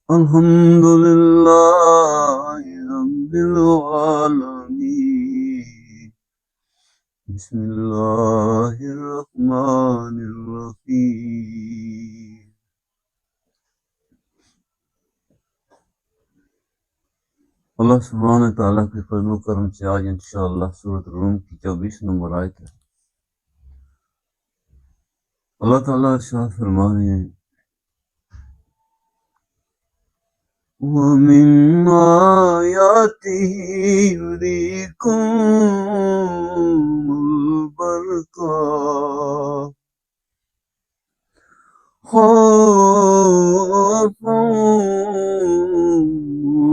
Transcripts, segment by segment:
الحمد لله رب العالمين بسم الله الرحمن الرحيم اللہ سبحانہ تعالیٰ کے فضل و کرم سے آج انشاءاللہ سورۃ روم کی 24 نمبر آیت ہے۔ اللہ تعالیٰ ارشاد فرما رہے ہیں وَمِنْ آيَاتِهِ يُرِيكُمُ الْبَرْقَ خوفا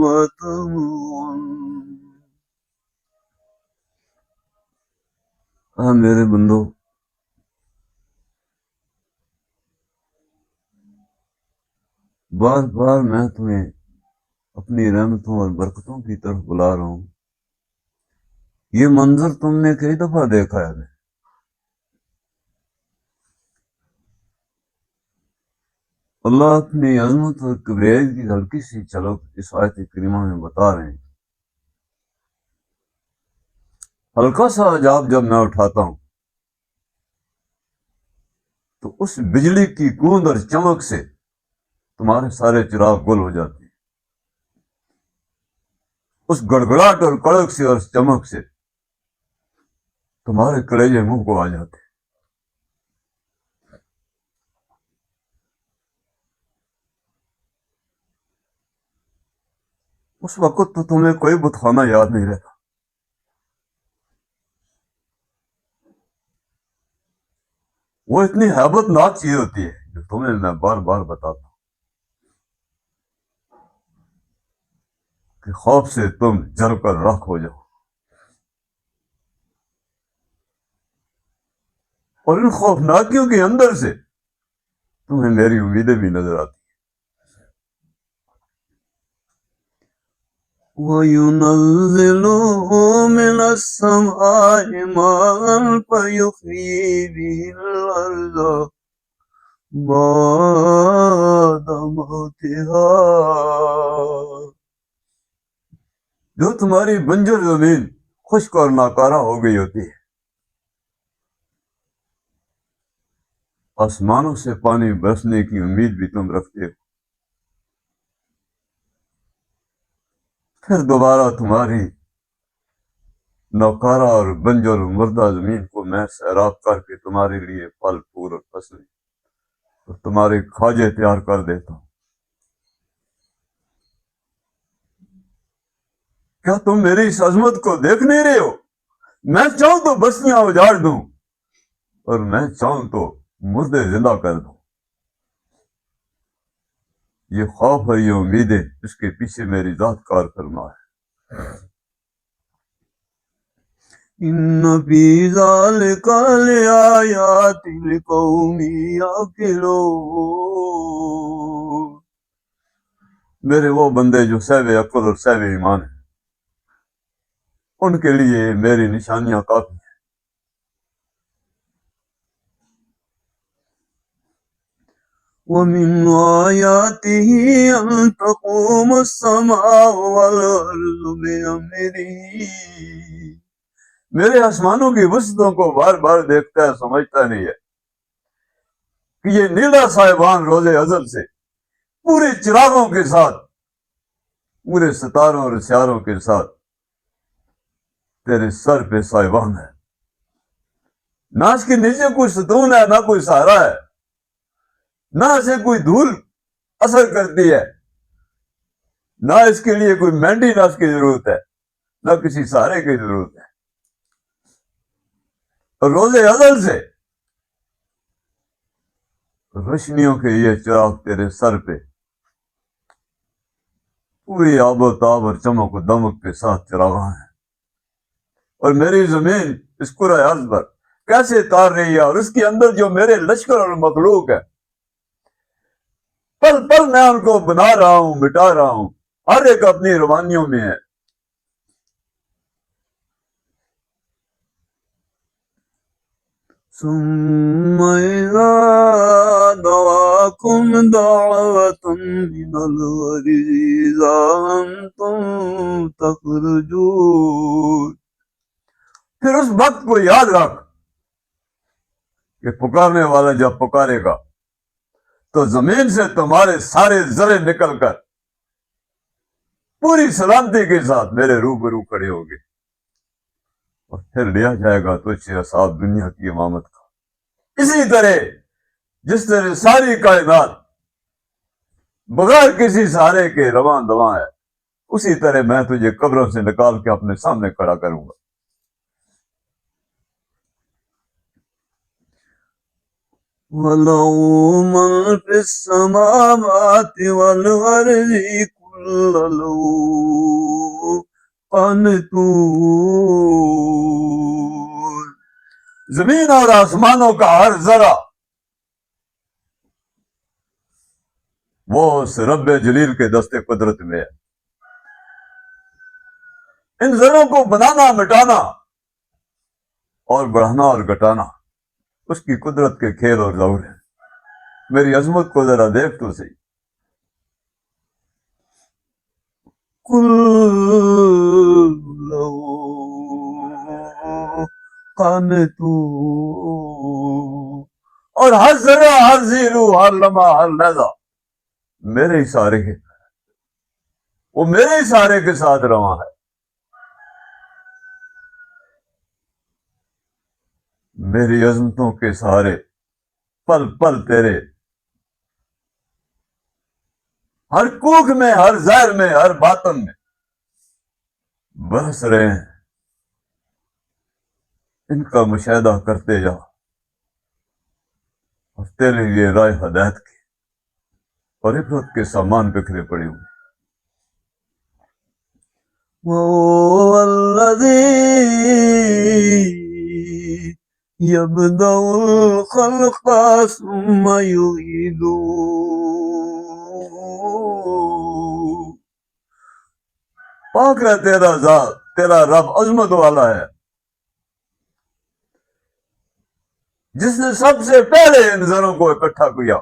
وطمعا۔ میرے بندو، بار بار میں تمہیں اپنی رحمتوں اور برکتوں کی طرف بلا رہا ہوں۔ یہ منظر تم نے کئی دفعہ دیکھا ہے۔ اللہ اپنی عظمت اور کبریائی کی ہلکی سی جھلک اس آیت کریمہ میں بتا رہے ہیں۔ ہلکا سا عجاب جب میں اٹھاتا ہوں تو اس بجلی کی گوند اور چمک سے تمہارے سارے چراغ گل ہو جاتے ہیں۔ اس گڑگڑاہٹ اور کڑک سے اور چمک سے تمہارے کلیجے منہ کو آ جاتے ہیں۔ اس وقت تو تمہیں کوئی بتخانہ یاد نہیں رہتا۔ وہ اتنی ہیبت ناک چیز ہوتی ہے جو تمہیں میں بار بار بتاتا ہوں کہ خوف سے تم جل کر راکھ ہو جاؤ۔ اور ان خوفناکیوں کے اندر سے تمہیں میری امیدیں بھی نظر آتی ہیں۔ وَيُنَزِّلُ مِنَ السَّمَاءِ مَاءً فَيُحْيِي بِهِ الْأَرْضَ بَعْدَ مَوْتِهَا۔ جو تمہاری بنجر زمین خشک اور ناکارہ ہو گئی ہوتی ہے، آسمانوں سے پانی برسنے کی امید بھی تم رکھتے ہو، پھر دوبارہ تمہاری نوکارہ اور بنجر و مردہ زمین کو میں سیراب کر کے تمہارے لیے پھل پھول اور فصلیں اور تمہارے کھاجے تیار کر دیتا ہوں۔ کیا تم میری اس عظمت کو دیکھ نہیں رہے ہو؟ میں چاہوں تو بستیاں اجاڑ دوں اور میں چاہوں تو مردے زندہ کر دوں۔ یہ خوف اور یہ امیدیں اس کے پیچھے میری ذات کار فرما ہے۔ ان فی ذلک لآیات لقوم یعقلون۔ میرے وہ بندے جو صاحب عقل اور صاحب ایمان ہیں، ان کے لیے میری نشانیاں کافی ہیں۔ وَمِنْ آيَاتِهِ أَن تَقُومَ السَّمَاءُ وَالْأَرْضُ بِأَمْرِهِ۔ میرے آسمانوں کی وسعتوں کو بار بار دیکھتا ہے، سمجھتا نہیں ہے کہ یہ نیلا صاحبان روز ازل سے پورے چراغوں کے ساتھ، پورے ستاروں اور سیاروں کے ساتھ تیرے سر پہ صاحبان ہے۔ نہ اس کے نیچے کوئی ستون ہے، نہ کوئی سہارا ہے، نہ اسے کوئی دھول اثر کرتی ہے، نہ اس کے لیے کوئی مینٹیننس کی ضرورت ہے، نہ کسی سہارے کی ضرورت ہے۔ اور روز ازل سے روشنیوں کے یہ چراغ تیرے سر پہ پوری آب و تاب اور چمک و دمک کے ساتھ چراغاں ہیں۔ اور میری زمین اس کرۂ ارض پر کیسے تار رہی ہے، اور اس کے اندر جو میرے لشکر اور مخلوق ہے، پل پل میں ان کو بنا رہا ہوں، مٹا رہا ہوں، ہر ایک اپنی روانیوں میں ہے۔ ثم إذا دعاكم دعوة من الأرض إذا أنتم تخرجون. پھر اس وقت کو یاد رکھ کہ پکارنے والا جب پکارے گا تو زمین سے تمہارے سارے ذرے نکل کر پوری سلامتی کے ساتھ میرے روبرو کھڑے ہوگے، اور پھر لیا جائے گا تجھ سے حساب دنیا کی امامت کا. اسی طرح جس طرح ساری کائنات بغیر کسی سہارے کے رواں دواں ہے، اسی طرح میں تجھے قبروں سے نکال کے اپنے سامنے کھڑا کروں گا. وَلَهُ مَن فِي السَّمَاوَاتِ وَالْأَرْضِ كُلٌّ لَهُ قانتون. زمین اور آسمانوں کا ہر ذرہ وہ اس رب جلیل کے دستے قدرت میں ہے. ان ذروں کو بنانا، مٹانا اور بڑھانا اور گھٹانا اس کی قدرت کے کھیل اور ظہور ہے. میری عظمت کو ذرا دیکھ تو صحیح. کل لہو قانتون. اور ہر ذرہ، ہر زیرو، ہر لمحہ، ہر لحظہ میرے اشارے کے، وہ میرے اشارے کے ساتھ رواں ہے. میری عظمتوں کے سہارے پل پل تیرے ہر کوکھ میں، ہر زہر میں، ہر باطن میں برس رہے ہیں. ان کا مشاہدہ کرتے جا اور تیرے لیے رائے ہدایت کے اور عبرت کے سامان بکھرے پڑے ہوئے. وَهُوَ الَّذِي يَبْدَأُ الْخَلْقَ ثُمَّ يُعِيدُهُ. پاک ہے تیرا ذات، تیرا رب عظمت والا ہے، جس نے سب سے پہلے ان ذروں کو اکٹھا کیا،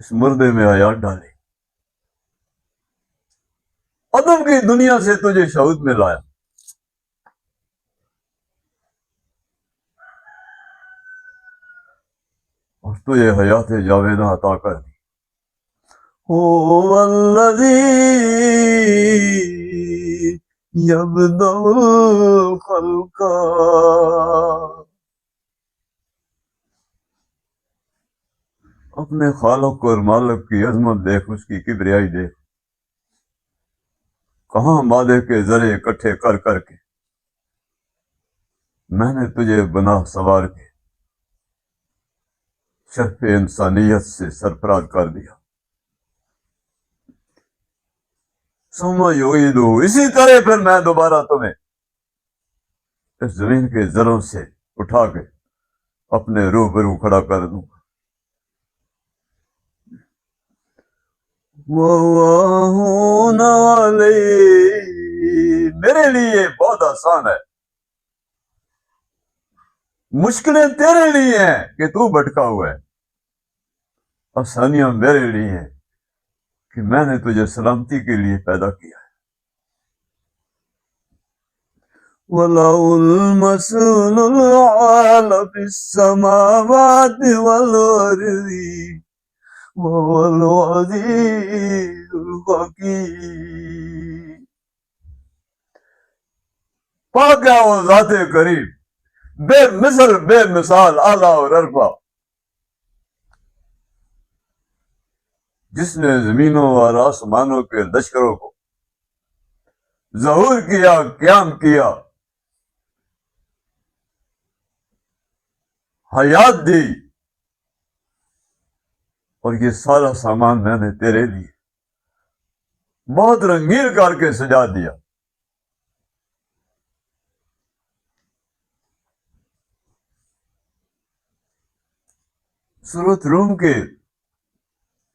اس مردے میں حیات ڈالی، عدم کی دنیا سے تجھے شہود میں لایا، اور تجھے حیات جاویدہ عطا کر دی. هُوَ الَّذِي يَبْدَأُ الْخَلْقَ. اپنے خالق اور مالک کی عظمت دیکھ، اس کی کبریائی دیکھ. کہاں مادے کے ذرے اکٹھے کر کر کے میں نے تجھے بنا سوار کے شرف انسانیت سے سرفراز کر دیا. ثم یعیدہ. اسی طرح پھر میں دوبارہ تمہیں اس زمین کے ذروں سے اٹھا کے اپنے روبرو کھڑا کر دوں گا. وَهُوَ عَلَيْهِ. میرے لیے بہت آسان ہے، مشکلیں تیرے لیے ہیں کہ تو بھٹکا ہوا ہے، آسانیاں میرے لیے ہیں کہ میں نے تجھے سلامتی کے لیے پیدا کیا ہے. وَلَهُ الْمَثَلُ الْأَعْلَى فِي السَّمَاوَاتِ وَالْأَرْضِ وَهُوَ الْعَزِيزُ الْحَكِيمُ. پاک ہے وہ ذات کریم، بے مثل، بے مثال، اعلیٰ اور ارفع، جس نے زمینوں اور آسمانوں کے لشکروں کو ظہور کیا، قیام کیا، حیات دی، اور یہ سارا سامان میں نے تیرے لیے بہت رنگین کر کے سجا دیا. سورۃ روم کے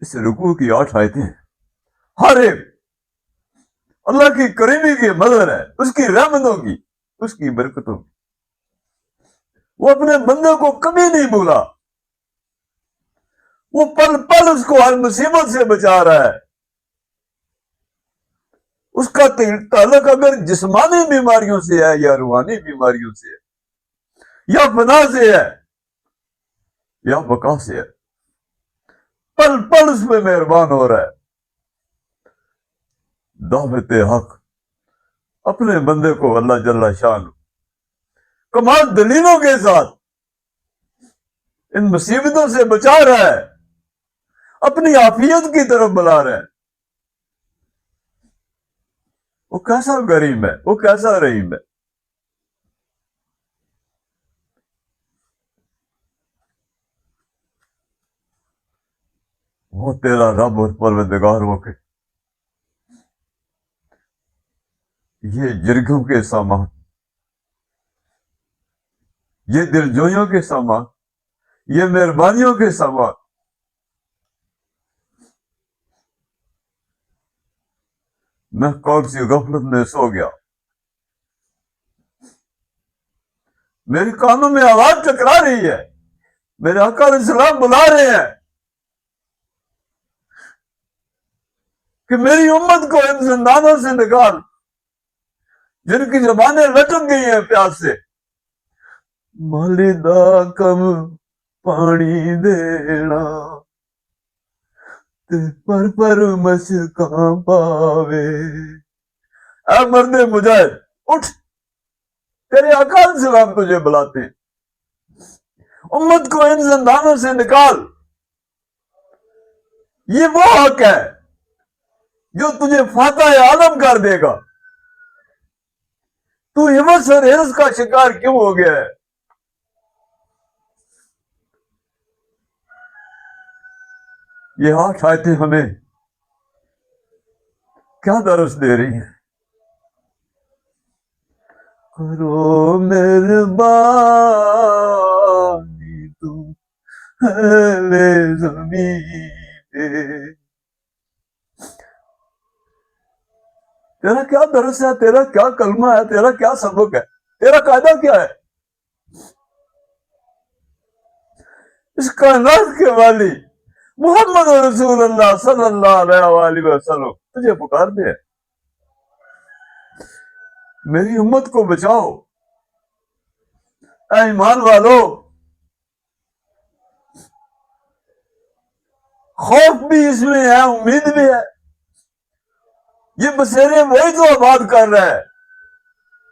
اس رکوع کی 8 آیتیں ہیں. ہر ایک اللہ کی کریمی کی مظہر ہے، اس کی رحمتوں کی، اس کی برکتوں کی. وہ اپنے بندے کو کبھی نہیں بھولا، وہ پل پل اس کو ہر مصیبت سے بچا رہا ہے۔ اس کا تعلق اگر جسمانی بیماریوں سے ہے یا روحانی بیماریوں سے ہے یا فنا سے ہے یا بقا سے ہے، پل پل اس پہ مہربان ہو رہا ہے۔ دعوت حق اپنے بندے کو اللہ جل شان کمال دلیلوں کے ساتھ ان مصیبتوں سے بچا رہا ہے، اپنی عافیت کی طرف بلا رہا ہے۔ وہ کیسا کریم ہے، وہ کیسا رحیم ہے۔ وہ تیرا رب اور پروردگار ہو کے یہ جرگوں کے سامان، یہ دلجوئیوں کے سامان، یہ مہربانیوں کے سامان میں کون سی غفلت میں سو گیا، میری کانوں میں آواز ٹکرا رہی ہے، میرے آقا علیہ السلام بلا رہے ہیں کہ میری امت کو ان زندانوں سے نکال جن کی زبانیں لٹک گئی ہیں پیاس سے۔ مالدہ کم پانی دینا تے پر مشکاں پاوے۔ اے مرد مجاہد اٹھ، تیرے آقا علیہ السلام تجھے بلاتے ہیں، امت کو ان زندانوں سے نکال۔ یہ وہ حق ہے جو تجھے فاتح عالم کر دے گا۔ تو ہمت اور حرص کا شکار کیوں ہو گیا ہے؟ یہ 8 آیتیں ہمیں کیا درس دے رہی ہیں؟ کرو مہربانی تم اہل زمین پہ۔ تیرا کیا درس ہے، تیرا کیا کلمہ ہے، تیرا کیا سبق ہے، تیرا قاعدہ کیا ہے؟ اس کائنات کے والی محمد رسول اللہ صلی اللہ علیہ وآلہ وسلم تجھے پکار دے، میری امت کو بچاؤ۔ اے ایمان والو، خوف بھی اس میں ہے، امید بھی ہے۔ یہ بسیرے وہی تو آباد کر رہا ہے،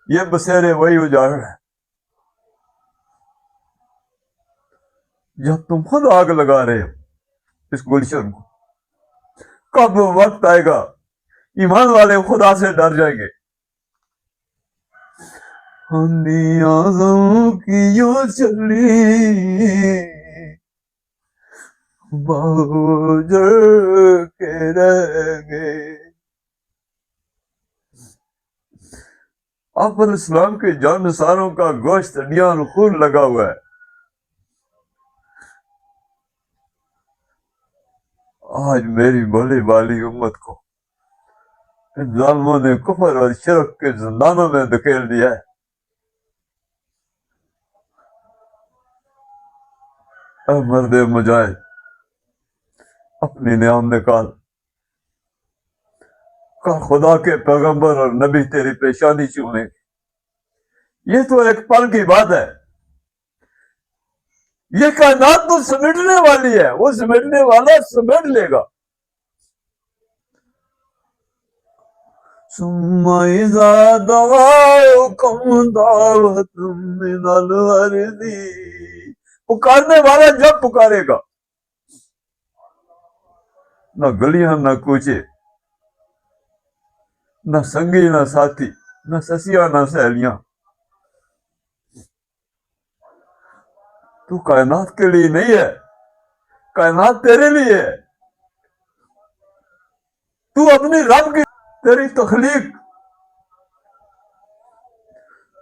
یہ بسیرے وہی اجاڑ رہا ہے۔ جب تم خود آگ لگا رہے ہو اس گلشن کو، کب وقت آئے گا ایمان والے خدا سے ڈر جائیں گے۔ ہنیاں غم کی یوں چلی باجر کے رہ گئے۔ آپ علیہ السلام کے جانثاروں کا گوشت ہڈیاں اور خون لگا ہوا ہے۔ آج میری بڑی والی امت کو ان ظالموں نے کفر اور شرک کے زندانوں میں دھکیل دیا ہے۔ اے مرد مجاہد، اپنی نعم نکال، کہ خدا کے پیغمبر اور نبی تیری پیشانی چومیں گے۔ یہ تو ایک پل کی بات ہے، یہ کائنات تو سمیٹنے والی ہے، وہ سمیٹنے والا سمیٹ لے گا۔ ثم اذا دعاؤکم دعوۃ من الارض، پکارنے والا جب پکارے گا، نہ گلیاں نہ کوچے، نہ سنگی نہ ساتھی، نہ سسیاں نہ سہیلیاں۔ تو کائنات کے لیے نہیں ہے، کائنات تیرے لیے ہے۔ تو اپنی رب کی، تیری تخلیق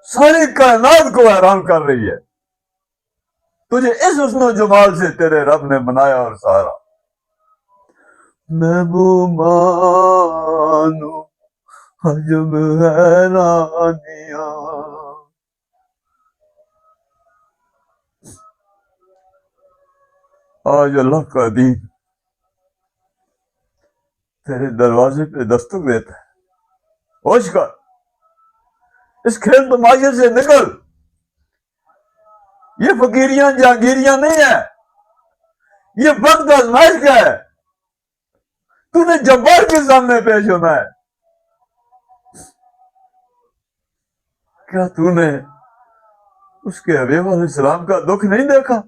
ساری کائنات کو حیران کر رہی ہے، تجھے اس حسن و جمال سے تیرے رب نے بنایا اور سہارا۔ محبوبانو عجب حیرانیاں، آج اللہ کا دین تیرے دروازے پہ دستک دیتا ہے. ہوش کر, اس کھیل تماشے سے نکل. یہ فقیریاں جہانگیریاں نہیں ہیں, یہ وقت آزمائش کا ہے. تو نے جبار کے سامنے پیش ہونا ہے. کیا تو نے اس کے حبیب علیہ السلام کا دکھ نہیں دیکھا؟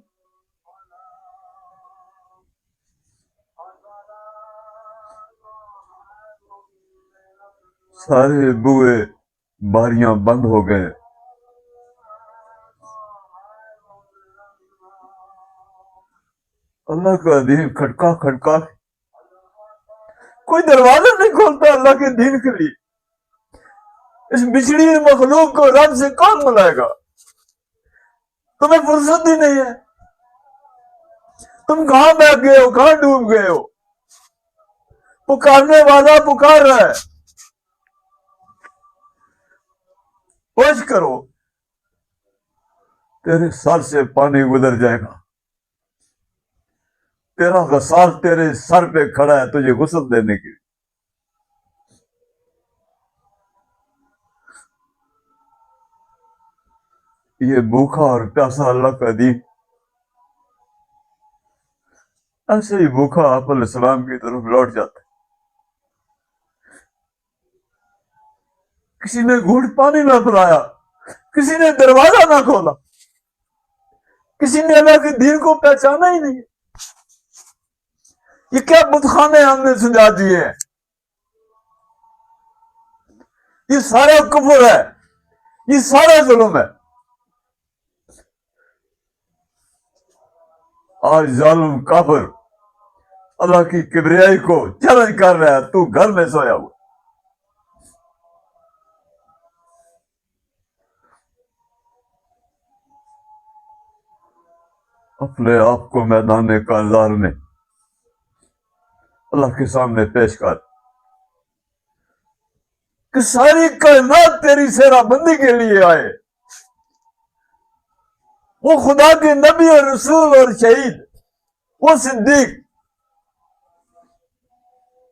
سارے بوئے باریاں بند ہو گئے. اللہ کا دین کھٹکا کھٹکا, کوئی دروازہ نہیں کھولتا اللہ کے دین کے لیے. اس بچڑی مخلوق کو رب سے کون ملائے گا؟ تمہیں فرصت ہی نہیں ہے. تم کہاں بیٹھ گئے ہو, کہاں ڈوب گئے ہو؟ پکارنے والا پکار رہا ہے. ہوش کرو, تیرے سر سے پانی گزر جائے گا. تیرا غسال تیرے سر پہ کھڑا ہے تجھے غسل دینے کے لیے. یہ بھوکا اور پیاسا اللہ کا دین ایسے ہی بھوکا آپ علیہ السلام کی طرف لوٹ جاتا ہے. کسی نے گھونٹ پانی نہ پلایا, کسی نے دروازہ نہ کھولا, کسی نے اللہ کے دین کو پہچانا ہی نہیں. یہ کیا بت خانے ہم نے سجا دیے ہیں. یہ سارا کفر ہے, یہ سارا ظلم ہے. آج ظالم کافر اللہ کی کبریائی کو چیلنج کر رہا ہے, تو گھر میں سویا ہوا. اپنے آپ کو میدان کارزار میں اللہ کے سامنے پیش کر کہ ساری کائنات تیری سیرا بندی کے لیے آئے. وہ خدا کے نبی اور رسول اور شہید, وہ صدیق,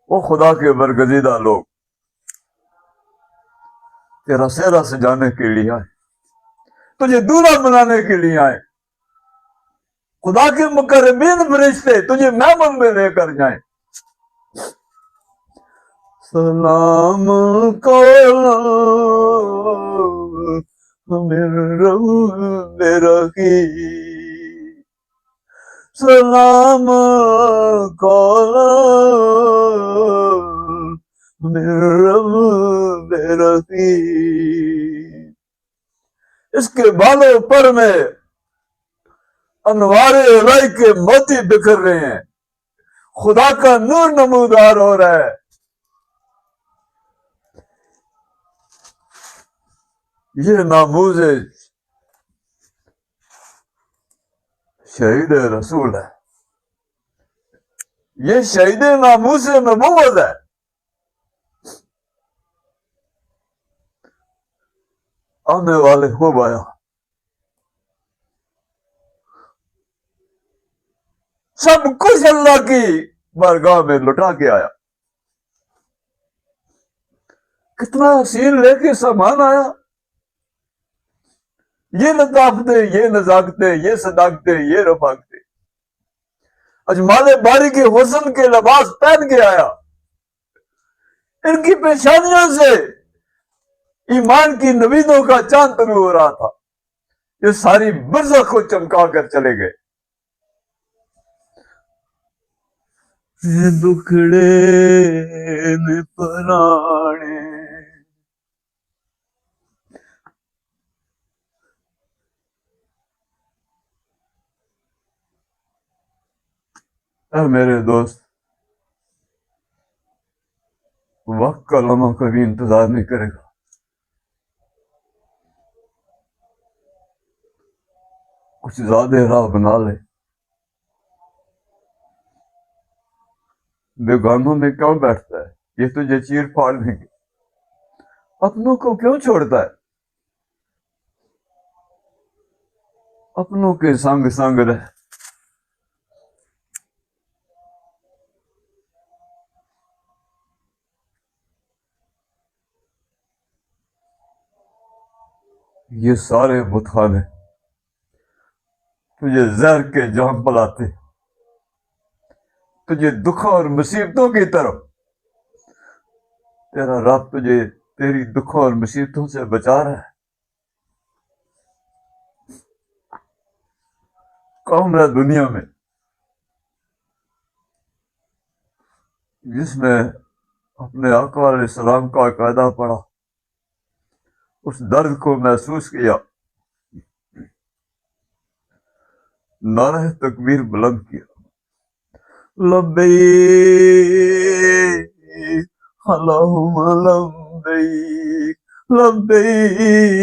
وہ خدا کے برگزیدہ لوگ تیرا سہرا سجانے کے لیے آئے, تجھے دولہا بنانے کے لیے آئے. خدا کے مقربین فرشتے تجھے مہمان میں لے کر جائیں. سلام من رب رحیم, سلام من رب رحیم. اس کے بالوں پر میں انوار الہی کے موتی بکھر رہے ہیں, خدا کا نور نمودار ہو رہا ہے. یہ ناموز شہید رسول ہے, یہ شہید ناموز نبوت ہے. آنے والے خوب آیا, سب کچھ اللہ کی بارگاہ میں لٹا کے آیا. کتنا حسین لے کے سامان آیا. یہ لطافتیں, یہ نزاکتیں, یہ صداقتیں, یہ رفاقتیں, اجمال باری کے حسن کے لباس پہن کے آیا. ان کی پیشانیوں سے ایمان کی نویدوں کا چاند طلوع ہو رہا تھا. یہ ساری برزخ کو چمکا کر چلے گئے. دکھڑے نے پرانے, اے میرے دوست, وقت کا لمحہ کبھی انتظار نہیں کرے گا. کچھ زیادہ راہ بنا لے. بیگانوں میں کیوں بیٹھتا ہے, یہ تجھے چیر پھاڑ دیں گے. اپنوں کو کیوں چھوڑتا ہے, اپنوں کے سنگ سنگ رہ. یہ سارے بتخانے تجھے زہر کے جام پلاتے، تجھے دکھوں اور مصیبتوں کی طرف، تیرا رب تجھے تیری دکھوں اور مصیبتوں سے بچا رہا ہے۔ قوم ہے دنیا میں جس میں اپنے آقا علیہ السلام کا قاعدہ پڑھا، اس درد کو محسوس کیا، نعرہ تکبیر بلند کیا، لبیک اللہم لبیک، لبیک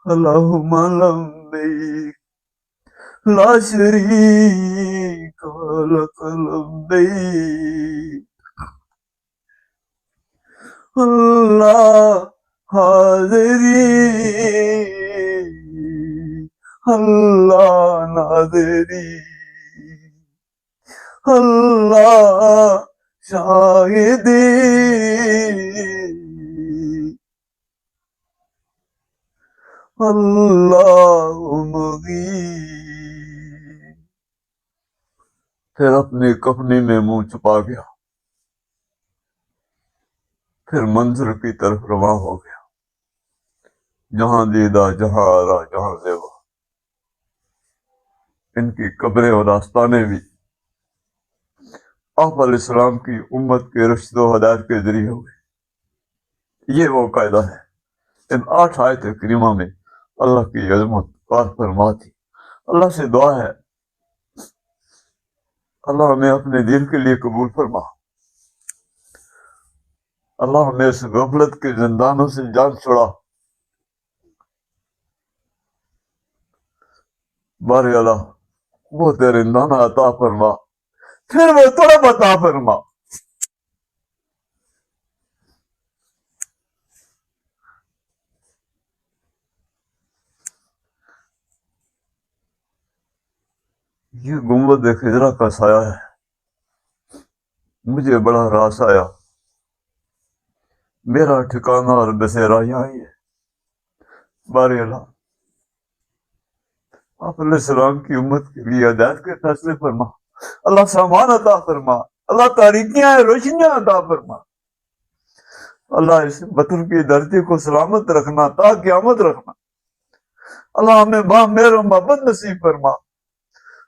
اللہم لبیک، لا شریک لک لبیک، اللہ حاضری اللہ ناظری، اللہ شاہدی، اللہ مغیب۔ پھر اپنی کفنی میں منہ چھپا گیا، پھر منظر کی طرف رواں ہو گیا، جہاں دیدہ جہاں آرا جہاں زیبا۔ ان کی قبریں اور آستانے بھی آپ علیہ السلام کی امت کے رشد و ہدایت کے ذریعے ہو گئے۔ یہ وہ قاعدہ ہے۔ ان 8 آیت کریمہ میں اللہ کی عظمت کار فرما تھی۔ اللہ سے دعا ہے اللہ ہمیں اپنے دین کے لیے قبول فرما، اللہ ہمیں اس غفلت کے زندانوں سے جان چھڑا، بارے اللہ وہ تیرے نانا عطا فرما، پھر وہ طلب عطا فرما۔ یہ گنبد خضرا کا سایہ ہے، مجھے بڑا راس آیا، میرا ٹھکانہ اور بسیرا یہاں ہی ہے۔ بارے اللہ آپ علیہ السلام کی امت کے لیے ہدایت کے فیصلے فرما، اللہ سامان عطا فرما، اللہ تاریکیاں روشنیاں عطا فرما، اللہ اس وطن کی دھرتی کو سلامت رکھنا تا قیامت رکھنا، اللہ ہمیں ماہ مہر و محبت نصیب فرما،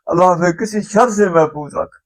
اللہ ہمیں کسی شر سے محفوظ رکھ۔